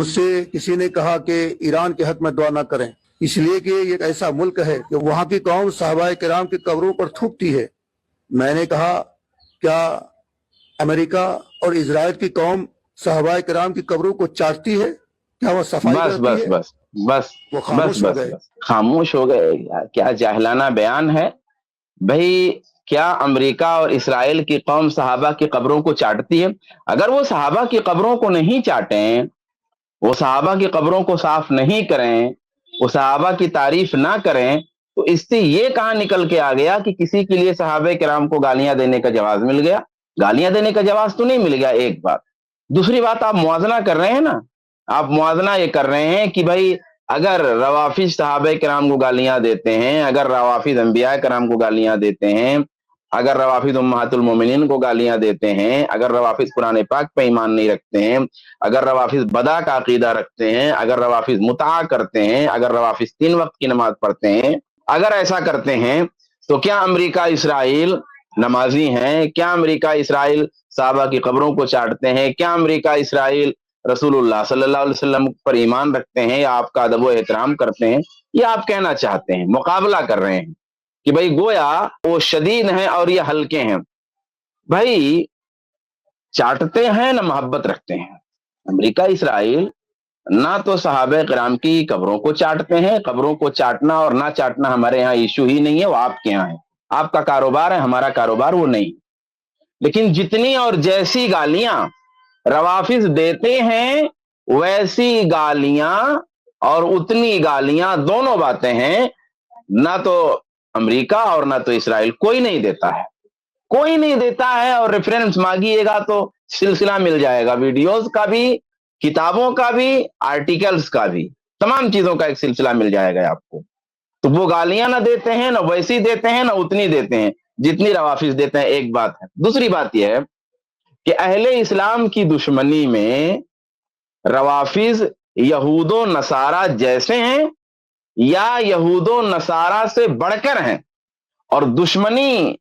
मुझसे किसी ने कहा कि ईरान के हक में दुआ ना करें, इसलिए कि ये एक ऐसा मुल्क है कि वहाँ की कौम सहाबाए किराम की कब्रों पर थूकती है। मैंने कहा, क्या अमेरिका और इजराइल की कौम सहाबाए किराम की कब्रों को चाटती है? क्या वो सफाई बस करती बस है? बस बस वो बस खामोश हो बस गए। बस खामोश हो गए यार, क्या जाहिलाना बयान है भाई। क्या अमेरिका और इसराइल की कौम सहाबा की कब्रों को चाटती है? अगर वो सहाबा की कब्रों को नहीं चाटें, वो सहाबा की कब्रों को साफ नहीं करें, वो सहाबा की तारीफ ना करें, तो इससे ये कहां निकल के आ गया कि किसी के लिए सहाबे किराम को गालियां देने का जवाब मिल गया? गालियां देने का जवाब तो नहीं मिल गया, एक बात। दूसरी बात, आप मुआजना कर रहे हैं ना, आप मुआजना ये कर रहे हैं कि भाई अगर रवाफिज सहाबे किराम को गालियां देते हैं, अगर रवाफिज अंबिया किराम को गालियां देते हैं, अगर रवाफिज उम्महातुल मोमिनीन को गालियां देते हैं, अगर रवाफिज कुरान पाक पे ईमान नहीं रखते हैं, अगर रवाफिज बदा का अकीदा रखते हैं, अगर रवाफिज मुता करते हैं, अगर रवाफिज 3 वक्त की नमाज पढ़ते हैं, अगर ऐसा करते हैं, तो क्या अमेरिका इसराइल नमाजी हैं? क्या अमेरिका इसराइल साहबा की कब्रों को चाटते हैं? क्या अमेरिका इसराइल रसूलुल्लाह सल्लल्लाहु अलैहि वसल्लम पर ईमान रखते हैं या आपका अदब व एहतराम करते हैं? ये आप कहना चाहते हैं, मुकाबला कर रहे हैं कि भाई गोया वो शदीद हैं और ये हल्के हैं। भाई चाटते हैं ना मोहब्बत रखते हैं? अमेरिका इसराइल ना तो सहाबे किराम की कब्रों को चाटते हैं, कब्रों को चाटना और ना चाटना हमारे यहाँ इशू ही नहीं है, वो आपके यहाँ है, आपका कारोबार है, हमारा कारोबार वो नहीं। लेकिन जितनी और जैसी गालियां रवाफिज देते हैं, वैसी गालियां और उतनी गालियां, दोनों बातें हैं, ना तो अमेरिका और ना तो इसराइल कोई नहीं देता है, कोई नहीं देता है। और रेफरेंस मांगिएगा तो सिलसिला मिल जाएगा, वीडियोस का भी, किताबों का भी, आर्टिकल्स का भी, तमाम चीजों का एक सिलसिला मिल जाएगा आपको। तो वो गालियां ना देते हैं, ना वैसी देते हैं, ना उतनी देते हैं जितनी रवाफिज देते हैं, एक बात है। दूसरी बात यह है कि अहले इस्लाम की दुश्मनी में रवाफिज यहूदो नसारा जैसे हैं या यहूदो नसारा से बढ़कर हैं, और दुश्मनी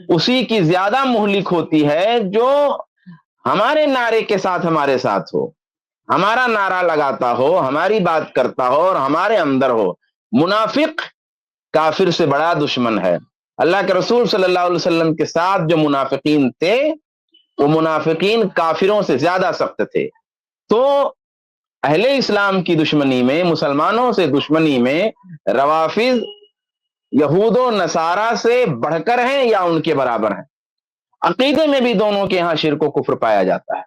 उसी की ज्यादा मुहलिक होती है जो हमारे नारे के साथ हमारे साथ हो, हमारा नारा लगाता हो, हमारी बात करता हो और हमारे अंदर हो। मुनाफिक काफिर से बड़ा दुश्मन है। अल्लाह के रसूल सल्लल्लाहु अलैहि वसल्लम के साथ जो मुनाफिकीन थे, वो मुनाफिकीन काफिरों से ज्यादा सख्त थे। तो अहले इस्लाम की दुश्मनी में, मुसलमानों से दुश्मनी में रवाफिज यहूदो नसारा से बढ़कर हैं या उनके बराबर हैं? अकीदे में भी दोनों के यहाँ शिर्क व कुफ्र पाया जाता है।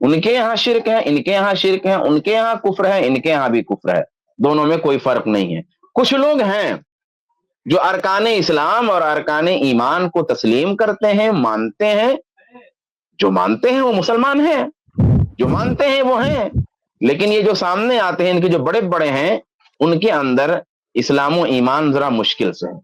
उनके यहाँ शिर्क है, इनके यहाँ शिर्क है, उनके यहाँ कुफ्र है, इनके यहाँ भी कुफ्र है, दोनों में कोई फर्क नहीं है। कुछ लोग हैं जो अरकाने इस्लाम और अरकाने ईमान को तस्लीम करते हैं, मानते हैं, जो मानते हैं वो मुसलमान हैं, जो मानते हैं वो हैं। लेकिन ये जो सामने आते हैं, इनके जो बड़े बड़े हैं, उनके अंदर इस्लाम और ईमान जरा मुश्किल से है।